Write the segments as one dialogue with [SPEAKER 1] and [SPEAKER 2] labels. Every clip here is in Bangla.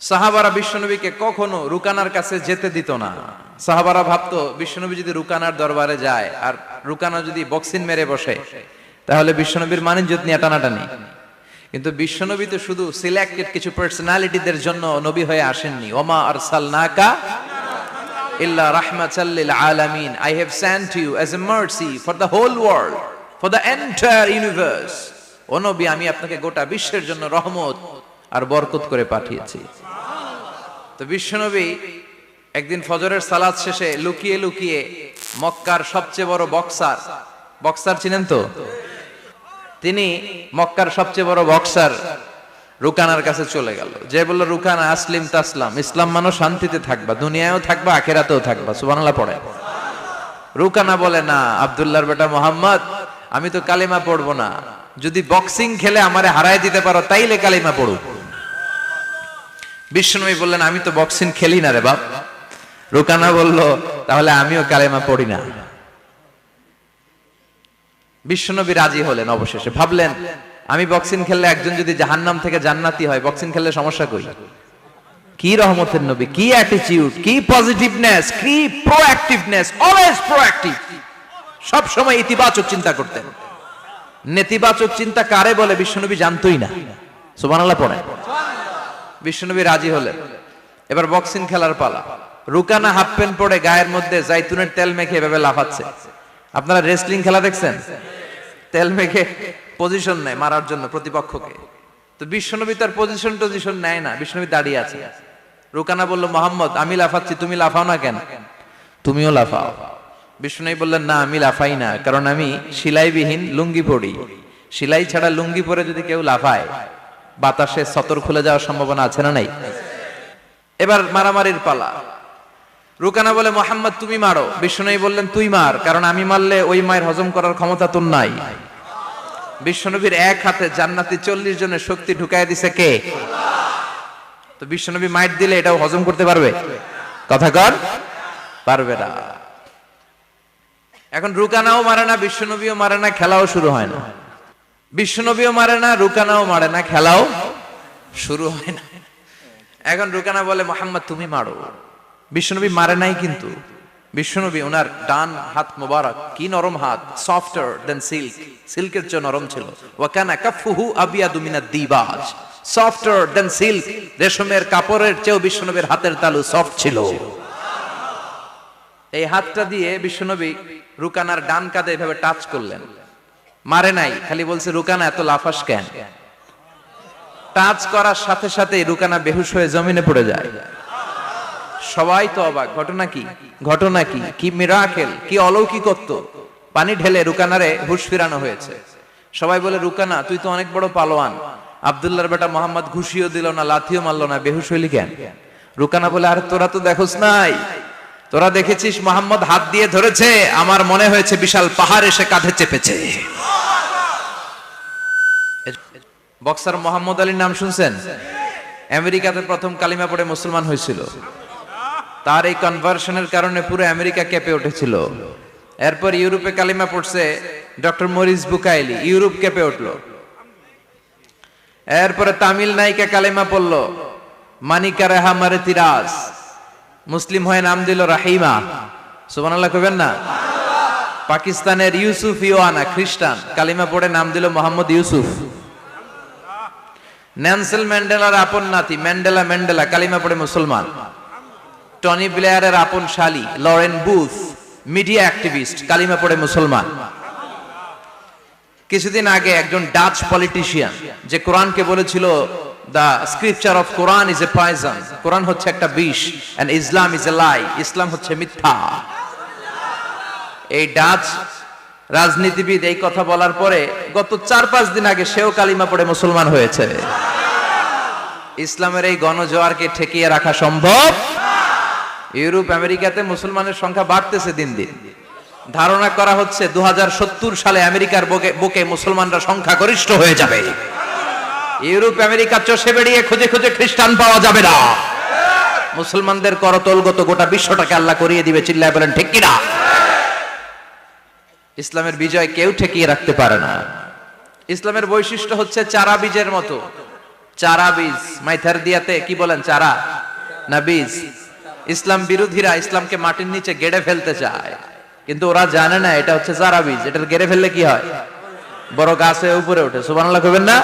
[SPEAKER 1] সাহাবারা বিশ্বনবীকে কখনো রুকানার কাছে যেতে দিত না। সাহাবারা ভাবতো বিশ্বনবী যদি রুকানার দরবারে যায় আর রুকানা যদি বক্সিন মেরে বসে তাহলে বিশ্বনবীর মানিজ্যত নিয়ে টানাটানি। কিন্তু বিশ্বনবী তো শুধু সিলেক্টেড কিছু পার্সোনালিটিদের জন্য নবী হয়ে আসেননি। ওমা আরসালনাকা ইল্লা রাহমাতাল লিল আলামিন, I have sent you as a mercy for the whole world, for the entire universe. ও নবী, আমি আপনাকে গোটা বিশ্বের জন্য রহমত আর বরকত করে পাঠিয়েছি। তো বিশ্বনবী একদিন ফজরের সালাত শেষে লুকিয়ে লুকিয়ে মক্কার সবচেয়ে বড় বক্সার চিনেন তো, তিনি মক্কার সবচেয়ে বড় বক্সার রুকানার কাছে চলে গেল। যে বলল, রুকানা আসলিম তাসলাম, ইসলাম মানো শান্তিতে থাকবা, দুনিয়ায়ও থাকবা আখিরাতেও থাকবা। সুবহানাল্লাহ পড়ে। রুকানা বলে, না আব্দুল্লাহর বেটা মোহাম্মদ, আমি তো কালিমা পড়বো না, যদি বক্সিং খেলে আমারে হারায় দিতে পারো তাইলে কালিমা পড়ব। বিশ্বনবী বললেন, আমি তো বক্সিং খেলি না রে বাপ। রুকানা বলল, তাহলে আমিও কালেমা পড়ি না। বিশ্বনবী রাজি হলেন। অবশেষে ভাবলেন, আমি বক্সিং খেললে একজন যদি জাহান্নাম থেকে জান্নাতি হয়, বক্সিং খেললে সমস্যা কই? কি রহমতের নবী, কি অ্যাটিটিউড, কি পজিটিভনেস, কি প্রোঅ্যাক্টিভনেস, অলওয়েজ প্রোঅ্যাক্টিভ। সব সময় ইতিবাচক চিন্তা করতেন। নেতিবাচক চিন্তা কারে বলে বিশ্বনবী জানতোই না। সুবহানাল্লাহ পড়ে। বিশ্বনবী রাজি হলেন। এবার বক্সিং খেলার পালা। রুকানা হাফ প্যান্ট পরে গায়ের মধ্যে জাইতুনের তেল মেখে এভাবে লাফাচ্ছে। আপনারা রেসলিং খেলা দেখছেন? তেল মেখে পজিশন নেয় মারার জন্য প্রতিপক্ষকে। তো বিশ্বনবী তার পজিশন নেয় না, বিশ্বনবী দাঁড়িয়ে আছে। রুকানা বলল, মোহাম্মদ, আমি লাফাচ্ছি, তুমি লাফাও না কেন? তুমিও লাফাও। বিশ্বনবী বললেন, না আমি লাফাই না, কারণ আমি সেলাইবিহীন লুঙ্গি পরি। সেলাই ছাড়া লুঙ্গি পরে যদি কেউ লাফায়, বাতাসে সতর খুলে যাওয়ার সম্ভাবনা আছে না নাই? এবার মারামারির পালা। রুকানা বলে, মোহাম্মদ তুমি মারো। বিশ্বনবী বললেন, তুই মার, কারণ আমি মারলে ওই মায়ের হজম করার ক্ষমতা তোর নাই। বিশ্বনবীর এক হাতে জান্নাতি 40 জনের শক্তি ঢুকায় দিছে কে? তো বিশ্বনবী মাইট দিলে এটাও হজম করতে পারবে? কথা কর, পারবে না। এখন রুকানাও মারে না, বিশ্বনবীও মারে না, খেলাও শুরু হয় না। বিশ্বনবীও মারে না, রুকানাও মারে না, খেলাও শুরু হয় না। এখন রুকানা বলে, মোহাম্মদ তুমি মারো। বিশ্বনবী মারে নাই, কিন্তু বিশ্বনবী ওনার ডান হাত মোবারক, কি নরম হাত, সফটার দেন সিল্ক, সিল্কের চেয়ে নরম ছিল। ওয়া কানা কাফুহু আবিয়াদু মিনাদ দিবাজ, সফটার দেন সিল্ক, রেশমের কাপড়ের চেয়েও বিশ্বনবীর হাতের তালু সফট ছিল। এই হাতটা দিয়ে বিশ্বনবী রুকানার ডান কাঁধে এভাবে টাচ করলেন। মারে নাই, খালি বলছে, রুকানা এত লাফাস কেন? টাচ করার সাথে সাথে রুকানা বেহুশ হয়ে জমিনে পড়ে যায়। সবাই তো অবাক, ঘটনা কি? ঘটনা কি? কি মিরাকেল, কি অলৌকিকত্ব! পানি ঢেলে রুকানারে হুঁশ ফিরানো হয়েছে। সবাই বলে, রুকানা তুই তো অনেক বড় পালোয়ান, আব্দুল্লাহর বেটা মোহাম্মদ ঘুষিও দিল না, লাথিও মারলো না, বেহুশ হইলি কেন? রুকানা বলে, আরে তোরা তো দেখোস নাই, তোরা দেখেছিস মোহাম্মদ হাত দিয়ে ধরেছে, আমার মনে হয়েছে বিশাল পাহাড় এসে কাঁধে চেপেছে। বক্সার মোহাম্মদ আলীর নাম শুনছেন? আমেরিকাতে প্রথম কালিমা পড়ে মুসলমান হয়েছিল। তার এই কনভার্সনের কারণে পুরো আমেরিকা কেঁপে উঠেছিল। এরপর ইউরোপে কালিমা পড়ছে ডক্টর মরিস বুকাইলি, ইউরোপ কেঁপে উঠল। এরপরে তামিল নায়িকা কালিমা পড়ল, মানিকা রেহা মারে তিরাজ, মুসলিম হয়ে নাম দিল রাহিমা। সুবহানাল্লাহ কইবেন না? পাকিস্তানের ইউসুফ ইওয়ানা খ্রিস্টান, কালিমা পড়ে নাম দিল মোহাম্মদ ইউসুফ। নেলসন ম্যান্ডেলার আপন নাতি ম্যান্ডেলা কালিমা পড়ে মুসলমান। টনি ব্লেয়ারের আপন শালী লরেন বুথ, মিডিয়া অ্যাক্টিভিস্ট, কালিমা পড়ে মুসলমান। কিছুদিন আগে একজন ডাচ পলিটিশিয়ান, যে কোরআনকে বলেছিল the scripture of Quran is a poison, কোরআন হচ্ছে একটা বিষ, and Islam is a lie, ইসলাম হচ্ছে মিথ্যা। এই ডাচ রাজনীতিবিদ এই কথা বলার পরে গত 4-5 দিন আগে সেও কালিমা পড়ে মুসলমান হয়েছে। ইসলামের এই গণজোয়ারকে ঠেকিয়ে রাখা সম্ভব? ইউরোপ আমেরিকাতে মুসলমানের সংখ্যা বাড়তেছে দিন দিন। ধারণা করা হচ্ছে 2070 সালে আমেরিকার বুকে মুসলমানরা সংখ্যাগরিষ্ঠ হয়ে যাবে। ইউরোপ আমেরিকা চষে বেরিয়ে খুঁজে খুঁজে খ্রিস্টান পাওয়া যাবে না। মুসলমানদের করতলগত গোটা বিশ্বটাকে আল্লাহ করিয়ে দিবে। চিল্লায় বলেন ঠিক কিনা? ইসলামের বিজয় কেউ ঠেকিয়ে রাখতে পারে না। ইসলামের বৈশিষ্ট্য হচ্ছে চারা বীজের মতো। চারা বীজ, মাইথার দিয়াতে কি বলেন, চারা না বীজ? ইসলাম বিরোধীরা ইসলামকে মাটির নিচে গেড়ে ফেলতে চায়, কিন্তু ওরা জানে না এটা হচ্ছে চারা বীজ। এটা গেড়ে ফেললে কি হয়? বড় গাছে উপরে ওঠে। সুবহানাল্লাহ কইবেন না?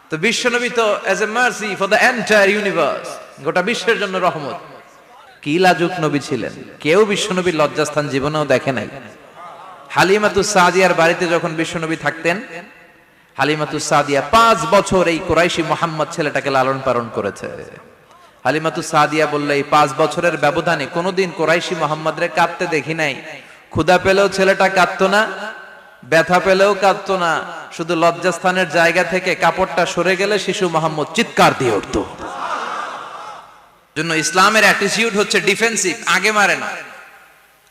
[SPEAKER 1] তো বিশ্বনবী তো as a mercy for the entire universe, গোটা বিশ্বের জন্য রহমত। কি লাজুক নবী ছিলেন, কেউ বিশ্বনবীর লজ্জাস্থান জীবনেও দেখে নাই। হালিমাতুস সাদিয়ার বাড়িতে যখন বিশ্বনবী থাকতেন, হালিমাতুস সাদিয়া 5 বছর এই কুরাইশি মুহাম্মদ ছেলেটাকে লালন পালন করেছে। হালিমাতুস সাদিয়া বললে এই 5 বছরের ব্যবধানে কোনোদিন কুরাইশি মুহাম্মদরে কাঁদতে দেখি নাই। ক্ষুধা পেলেও ছেলেটা কাঁদতো না, ব্যথা পেলেও কাঁদতো না, শুধু লজ্জাস্থানের জায়গা থেকে কাপড়টা সরে গেলে শিশু মুহাম্মদ চিৎকার দিয়ে উঠতো। জন্য ইসলামের অ্যাটিটিউড হচ্ছে ডিফেন্সিভ, আগে মারে না।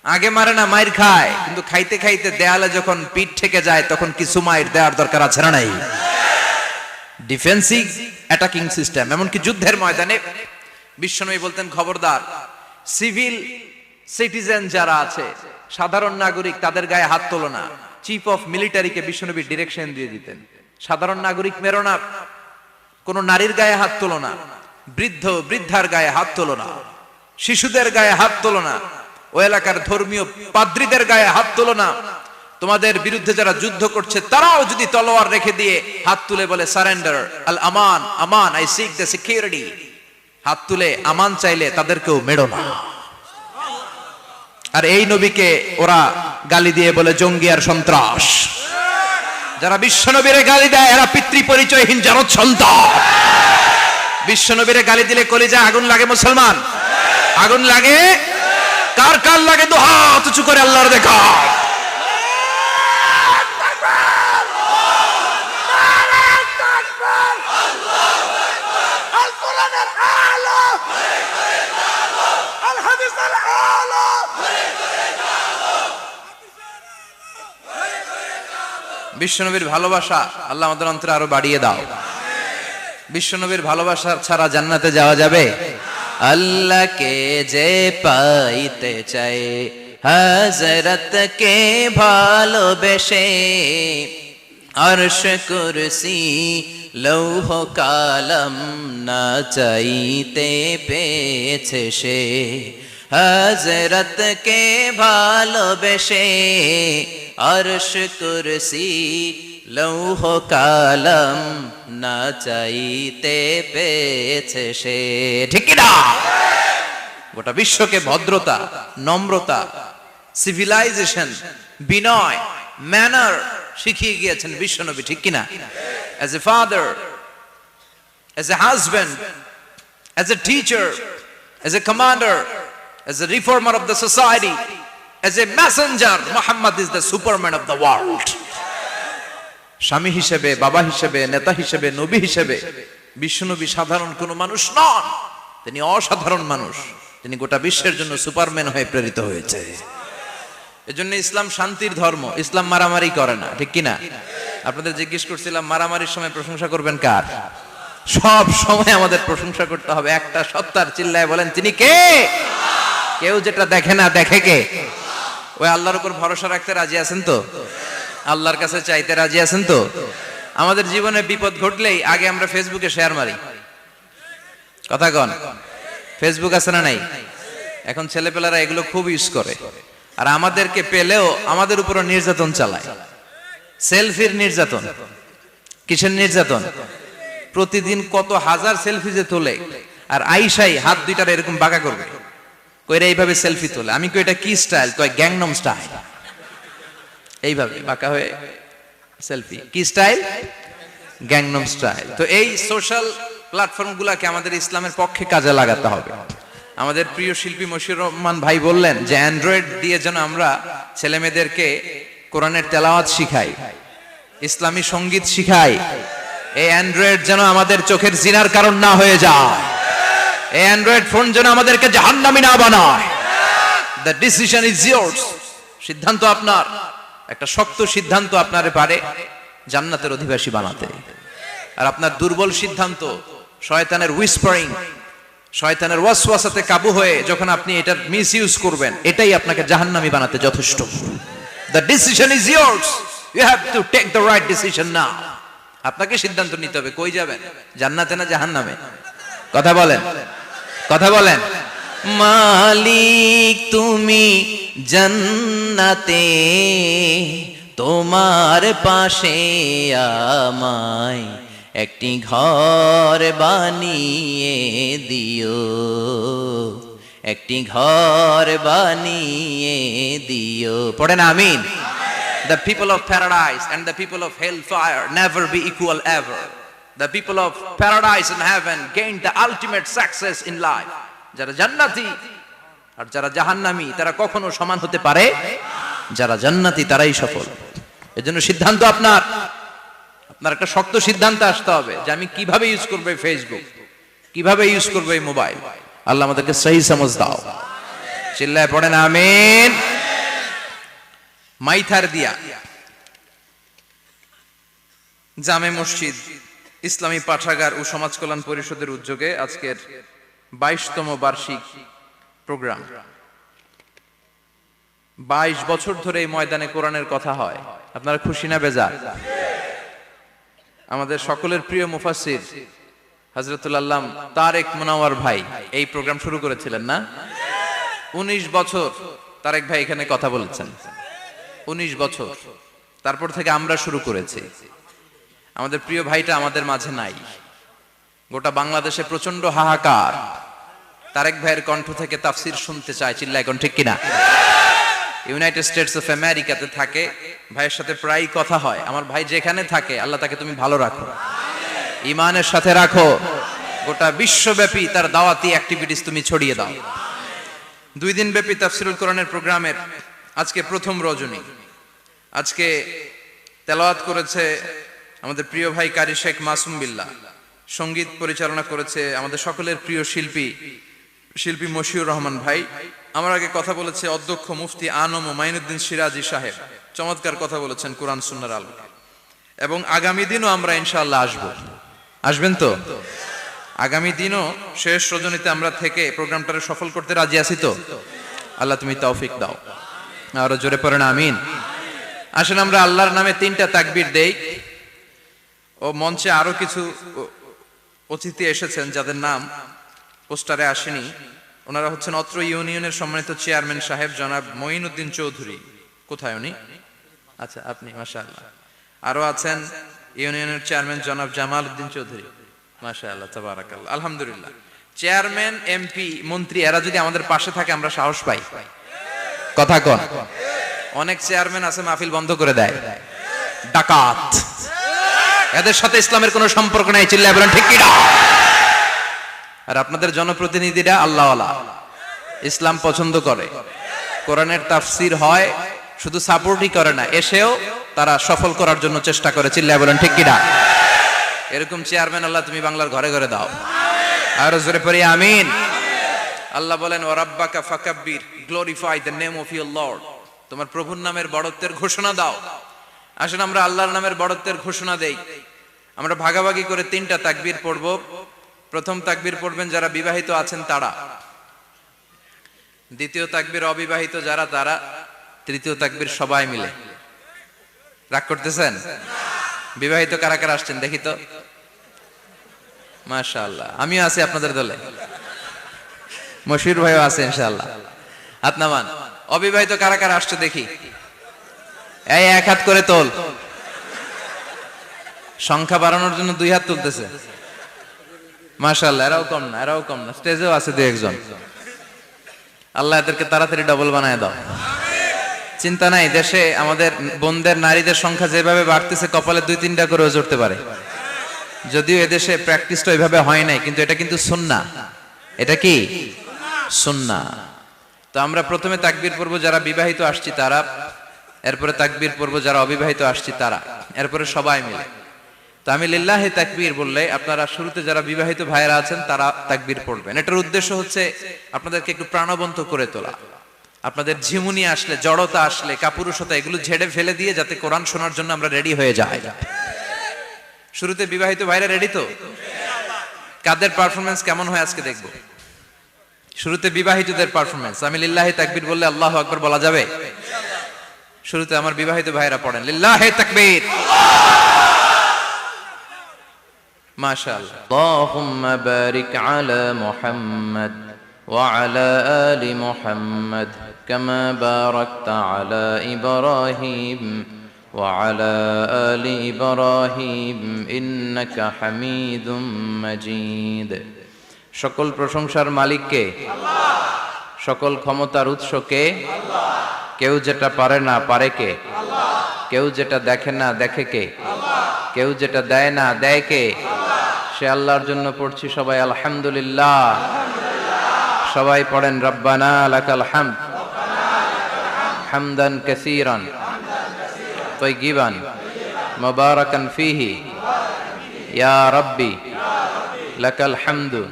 [SPEAKER 1] আগে মারে না, মাইর খায়, কিন্তু খাইতে খাইতে দেয়ালে যখন পিঠ থেকে যায় তখন কিছু মাইর দেওয়ার দরকার আছে না নাই? Defensive attacking system. এমনকি যুদ্ধের ময়দানে বিশ্বনবী বলতেন, খবরদার, সিভিল সিটিজেন যারা আছে, সাধারণ নাগরিক, তাদের গায়ে হাত তোলো না। চিফ অফ মিলিটারিকে বিশ্বনবী ডিরেকশন দিয়ে দিতেন, সাধারণ নাগরিক মেরো না, কোন নারীর গায়ে হাত তোলো না, বৃদ্ধ বৃদ্ধার গায়ে হাত তোলো না, শিশুদের গায়ে হাত তোলো না, ওই এলাকার ধর্মীয় পাদ্রীদের গায়ে হাত তোলো না। তোমাদের বিরুদ্ধে যারা যুদ্ধ করছে তারাও যদি তলোয়ার রেখে দিয়ে হাত তুলে বলে surrender, Al Aman, Aman, I sick the security, হাত তুলে আমান চাইলে তাদেরকেও মেরো না। আর এই নবীকে ওরা গালি দিয়ে বলে জঙ্গি আর সন্ত্রাস। যারা বিশ্বনবীরে গালি দেয় এরা পিতৃ পরিচয়হীন জারদ সন্তান। বিশ্বনবীরে গালি দিলে কলিজায় আগুন লাগে মুসলমান, আগুন লাগে। কার কার লাগে? দু হাত উঁচু করে আল্লাহর দেখা। বিশ্বনবীর ভালোবাসা আল্লাহ আমাদের অন্তরে আরো বাড়িয়ে দাও। বিশ্বনবীর ভালোবাসা ছাড়া জান্নাতে যাওয়া যাবে? আল্লাহকে যে পাইতে চাই হযরতকে ভালোবেসে, আরশ কুরসি লৌহ কালাম না চাইতে পেয়েছে সে। হযরতকে ভালোবেসে আরশ কুরসি লৌহ কালাম না চাইতে পেয়েছে সে। ঠিক কি না? গোটা বিশ্বকে ভদ্রতা, নম্রতা, সিভিলাইজেশন, বিনয়, ম্যানার শিখিয়ে গিয়েছেন বিশ্বনবী। ঠিক কি না? As a father, as a husband, as a teacher, as a commander, as a reformer of the society, as a messenger, Muhammad is the superman of the world. স্বামী হিসেবে, বাবা হিসেবে, নেতা হিসেবে, নবী হিসেবে বিশ্বনবী সাধারণ কোনো মানুষ নন, তিনি অসাধারণ মানুষ। তিনি গোটা বিশ্বের জন্য সুপারম্যান হয়ে প্রেরিত হয়েছে। এজন্য ইসলাম শান্তির ধর্ম, ইসলাম মারামারি করে না। ঠিক কি না? আপনাদের জিজ্ঞেস করছিলাম মারামারির সময় প্রশংসা করবেন কার? সব সময় আমাদের প্রশংসা করতে হবে একটা সত্তার। চিল্লায় বলেন, তিনি কে? কেউ যেটা দেখে না, দেখে কে? ওই আল্লাহর উপর ভরসা রাখতে রাজি আছেন তো? আল্লাহর কাছে চাইতে রাজি আছেন তো? আমাদের জীবনে বিপদ ঘটলেই আগে আমরা ফেসবুকে শেয়ার মারি। কথা কন, ফেসবুক আছে না নাই? এখন ছেলেপেলারা এগুলো খুব ইউজ করে। আর আমাদেরকে পেলেও আমাদের উপর নির্যাতন চালায়। সেলফির নির্যাতন। কিসের নির্যাতন? প্রতিদিন কত হাজার সেলফি যে তোলে, আর আইসাই হাত দুইটার এরকম বাঁকা করবে, কইরা এইভাবে সেলফি তোলে। আমি কই এটা কি স্টাইল? কয় গ্যাংনম স্টাইল। এইভাবে বাঁকা হয়ে সেলফি। কি স্টাইল? Gangnam style. তো এই সোশ্যাল প্ল্যাটফর্ম গুলাকে আমাদের ইসলামের পক্ষে কাজে লাগাতে হবে। আমাদের প্রিয় শিল্পী মশিউর রহমান ভাই বললেন যে অ্যান্ড্রয়েড দিয়ে যেন আমরা ছেলে মেয়েদেরকে কোরআনের তেলাওয়াত শিখাই, ইসলামী সঙ্গীত শিখাই। এই অ্যান্ড্রয়েড যেন আমাদের চোখের জিনার কারণ না হয়ে যায়। এই অ্যান্ড্রয়েড ফোন যেন আমাদেরকে জাহান্নামী না বানায়। The decision is years. সিদ্ধান্ত আপনার। একটা শক্ত সিদ্ধান্ত আপনারে পারে জান্নাতের অধিবাসী বানাতে। আর আপনার দুর্বল সিদ্ধান্ত, শয়তানের হুইসপারিং, শয়তানের ওয়াসওয়াসাতে কাবু হয়ে যখন আপনি এটার মিসইউজ করবেন, এটাই আপনাকে জাহান্নামী বানাতে যথেষ্ট। The decision is yours. You have to take the right decision now. আপনাকে সিদ্ধান্ত নিতে হবে, কই যাবেন, জান্নাতে না জাহান্নামে? কথা বলেন, কথা বলেন। মালিক তুমি জান্নাতে, তোমার পাশে আমায় একটি ঘর বানিয়ে দিও, একটি ঘর বানিয়ে দিও। পড়েন আমিন। The people of paradise and the people of hellfire never be equal ever. The people of paradise and heaven gain the ultimate success in life. যারা জান্নাতি আর যারা জাহান্নামী তারা কখনো সমান হতে পারে? যারা জান্নাতি তারাই সফল। এজন্য সিদ্ধান্ত আপনার, আপনার একটা শক্ত সিদ্ধান্ত আসতে হবে যে আমি কিভাবে ইউজ করব ফেসবুক, কিভাবে ইউজ করব এই মোবাইল। আল্লাহ আমাদেরকে সহি সমঝ দাও। চিল্লায় পড়েন আমিন। মাইথার দিয়া জামে মসজিদ ইসলামী পাঠাগার ও সমাজ কল্যাণ পরিষদের উদ্যোগে আজকের 22তম বার্ষিক প্রোগ্রাম। 22 বছর ধরে এই ময়দানে কোরআনের কথা হয়। আপনারা খুশি না বেজার? আমাদের সকলের প্রিয় মুফাসসির হযরতুল আল্লাম তারেক মুনাওয়ার ভাই এই প্রোগ্রাম শুরু করেছিলেন না? 19 বছর তারেক ভাই এখানে কথা বলেছেন, 19 বছর। তারপর থেকে আমরা শুরু করেছি। আমাদের প্রিয় ভাইটা আমাদের মাঝে নাই। গোটা বাংলাদেশে প্রচন্ড হাহাকার। তারেক ভাইয়ের কণ্ঠ থেকে তাফসীর শুনতে চায়, চিল্লায় এখন ঠিক কিনা? ইউনাইটেড স্টেটস অফ আমেরিকাতে থাকে, ভাইয়ের সাথে প্রায় কথা হয়। আমার ভাই যেখানে থাকে আল্লাহ তাকে তুমি ভালো রাখো, ঈমানের সাথে রাখো, গোটা বিশ্বব্যাপী তার দাওয়াতি অ্যাক্টিভিটিস তুমি ছড়িয়ে দাও। 2 দিন ব্যাপী তাফসীরুল কোরআনের প্রোগ্রামের আজকে প্রথম রজনী। আজকে তেলাওয়াত করেছে আমাদের প্রিয় ভাই কারি শেখ মাসুম বিল্লাহ, সঙ্গীত পরিচালনা করেছে আমাদের সকলের প্রিয় শিল্পী মশিউর রহমান ভাই। আমার আগে কথা বলেছে অধ্যক্ষ মুফতি আনম ও মাইনুদ্দিন সিরাজি সাহেব, চমৎকার কথা বলেছেন কোরআন সুন্নাহর আলোকে। এবং আগামী দিনও আমরা ইনশাআল্লাহ আসব। আসবেন তো? আগামী দিনও শেষ রজনীতে আমরা থেকে প্রোগ্রামটাকে সফল করতে রাজি আছি তো? আল্লাহ তুমি তৌফিক দাও। আরো জোরে পড়েন আমিন। আসেন আমরা আল্লাহর নামে 3টা তাকবীর দেই। ও মঞ্চে আরো কিছু অতিথি এসেছেন যাদের নাম পোস্টারে আসেনি। ওনারা হচ্ছেন অত্র ইউনিয়নের সম্মানিত চেয়ারম্যান সাহেব জনাব মঈনুদ্দিন চৌধুরী। কোথায় উনি? আচ্ছা আপনি, মাশাআল্লাহ। আরো আছেন ইউনিয়নের চেয়ারম্যান জনাব জামাল উদ্দিন চৌধুরী, মাশাআল্লাহ, তাবারাকাল্লাহ, আলহামদুলিল্লাহ। চেয়ারম্যান, এমপি, মন্ত্রী এরা যদি আমাদের পাশে থাকে আমরা সাহস পাই। কথা কন। অনেক চেয়ারম্যান আছে মাহফিল বন্ধ করে দেয়, ডাকাত। এদের সাথে ইসলামের কোনো সম্পর্ক নাই, চিল্লায় বলেন ঠিক কি না? আর আপনাদের জনপ্রতিনিধিরা আল্লাহওয়ালা, ইসলাম পছন্দ করে, কোরআনের তাফসীর হয়, শুধু সাপোর্টই করে না, এসেও তারা সফল করার জন্য চেষ্টা করে, চিল্লায় বলেন ঠিক কি না? এরকম চেয়ারম্যান আল্লাহ তুমি বাংলার ঘরে ঘরে দাও। আর জোরে পড়ি আমিন। আল্লাহ বলেন ওয়া রাব্বাকা ফাকাব্বির, glorify the name of your lord. তোমার প্রভুর নামের বড়ত্বের ঘোষণা দাও। আসেন আমরা আল্লাহর নামের বড়ত্বের ঘোষণা দেই। আমরা ভাগাভাগি করে 3টা তাকবীর পড়ব। প্রথম তাকবীর পড়বেন যারা বিবাহিত আছেন তারা, দ্বিতীয় তাকবীর অবিবাহিত যারা তারা, তৃতীয় তাকবীর সবাই মিলে। রাগ করতেছেন? বিবাহিত কারা কারা আসছেন দেখি তো? মাশাআল্লাহ, আমিও আছি আপনাদের দলে, মশিউর ভাইও আছে ইনশাআল্লাহ। হাত নামান। অবিবাহিত কারা কারা আসছে দেখি? এই এক হাত করে তোল। সংখ্যা বাড়ানোর জন্য 2 হাত তুলতেছে, মাশাআল্লাহ। এরাও কম না, এরাও কম না, স্টেজেও আছে 2-1 জন। আল্লাহ এদেরকে তাড়াতাড়ি ডবল বানায় দাও। চিন্তা নাই, দেশে আমাদের বোনদের, নারীদের সংখ্যা যেভাবে বাড়তেছে কপালে 2-3টা করে জড়তে পারে। যদিও এদেশে প্র্যাকটিসটা ওইভাবে হয় নাই, কিন্তু এটা কিন্তু সুন্নাহ। এটা কি সুন্নাহ? তো আমরা প্রথমে তাকবীর পড়ব যারা বিবাহিত আসছি তারা, এরপরে তাকবীর পড়ব যারা অবিবাহিত আসছি তারা, এরপরে সবাই মিলে। তো আমি লিল্লাহি তাকবীর বললে আপনারা শুরুতে যারা বিবাহিত ভাইয়েরা আছেন তারা তাকবীর পড়বেন। এটার উদ্দেশ্য হচ্ছে আপনাদেরকে একটু প্রাণবন্ত করে তোলা, আপনাদের ঝিমুনি আসলে, জড়তা আসলে, কাপুরুষতা এগুলো ঝেড়ে ফেলে দিয়ে যাতে কোরআন শোনার জন্য আমরা রেডি হয়ে যাই। শুরুতে বিবাহিত ভাইরা রেডি তো? কাদের পারফরমেন্স কেমন হয় আজকে দেখব। শুরুতে বিবাহিতদের পারফরমেন্স। আমি লিল্লাহি তাকবীর বললে আল্লাহু আকবার বলা যাবে? শুরুতে আমার বিবাহিত ভাইরা পড়েন লিল্লাহি তাকবীর। মাশাআল্লাহ। আল্লাহুম্মা বারিক আলা মুহাম্মাদ ওয়া আলা আলি মুহাম্মাদ কামা বারাকতা আলা ইব্রাহিম ওয়া আলা আলি ইব্রাহিম ইন্নাকা হামিদুম মাজিদ। সকল প্রশংসার মালিক কে? আল্লাহ। সকল ক্ষমতার উৎস কে? আল্লাহ। কেউ যেটা পারে না পারে কে? আল্লাহ। কেউ যেটা দেখে না দেখে কে? আল্লাহ। কেউ যেটা দেয় না দেয় কে? আল্লাহ। সে আল্লাহর জন্য পড়ছি সবাই আলহামদুলিল্লাহ। সবাই পড়েন রব্বানা লাকাল হামদ হামদান কাসীরান তাইয়িবান মুবারাকান ফীহি ইয়া রাব্বি লাকাল হামদু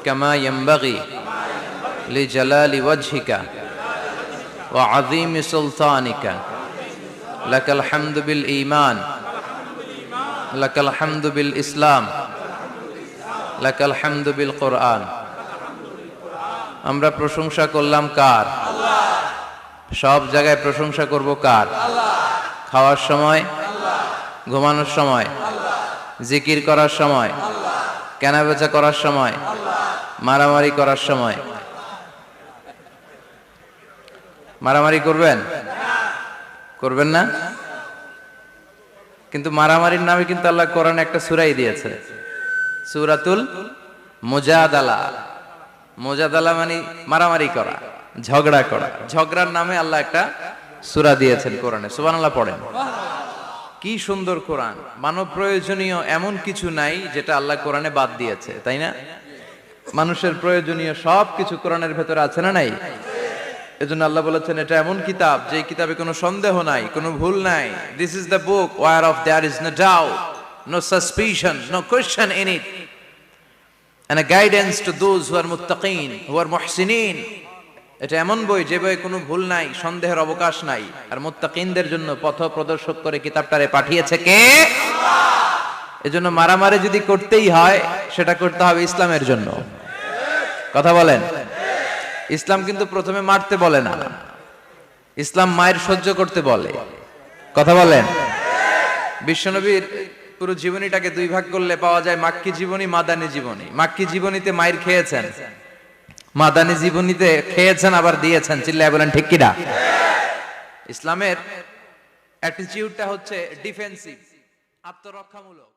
[SPEAKER 1] কামা ইয়ানবাগি লিজালালি ওয়াজহিকা ওয়া আযীমি সুলতানিকা লাকাল হামদু বিল ঈমান লাকাল হামদু বিল ইসলাম লাকাল হামদু বিল কুরআন। আমরা প্রশংসা করলাম কার? আল্লাহ। সব জায়গায় প্রশংসা করব কার? আল্লাহ। খাওয়ার সময়, আল্লাহ। ঘুমানোর সময়, আল্লাহ। জিকির করার সময়, আল্লাহ। কেনাবেচা করার সময়, আল্লাহ। মারামারি করার সময়। মারামারি করবেন? করবেন না? কিন্তু মারামারির নামে কিন্তু আল্লাহ কোরআনে একটা সূরাই দিয়েছে, সূরাতুল মুজাদালা। মুজাদালা মানে মারামারি করা, ঝগড়া করা। ঝগড়ার নামে আল্লাহ একটা সূরা দিয়েছেন কোরআনে। সুবহানাল্লাহ পড়েন। কি সুন্দর কোরআন! মানব প্রয়োজনীয় এমন কিছু নাই যেটা আল্লাহ কোরআনে বাদ দিয়েছে, তাই না? মানুষের প্রয়োজনীয় সব কিছু কোরআনের ভেতরে আছে না নাই? এজন্য আল্লাহ বলেছেন এটা এমন কিতাব যে কিতাবে কোনো সন্দেহ নাই, কোনো ভুল নাই। This is the book whereof there is no doubt, no suspicion, no question in it, and a guidance to those who are muttaqin, who are muhsinin. এটা এমন বই যে বই কোনো ভুল নাই, সন্দেহের অবকাশ নাই, আর মুত্তাকিনদের জন্য পথ প্রদর্শক করে কিতাবটারে পাঠিয়েছে কে? আল্লাহ। এজন্য মারামারি যদি করতেই হয় সেটা করতে হবে ইসলামের জন্য। কথা বলেন। ইসলাম কিন্তু প্রথমে মারতে বলে না, ইসলাম মায়ের সহ্য করতে বলে। কথা বলেন। বিশ্বনবীর পুরো জীবনীটাকে দুই ভাগ করলে পাওয়া যায় মাক্কি জীবনী, মাদানী জীবনী। মাক্কি জীবনীতে মায়ের খেয়েছেন, মাদানী জীবনীতে খেয়েছেন আবার দিয়েছেন। চিল্লায় বলেন ঠিক কিনা? ইসলামের অ্যাটিটিউডটা হচ্ছে ডিফেন্সিভ, আত্মরক্ষামূলক।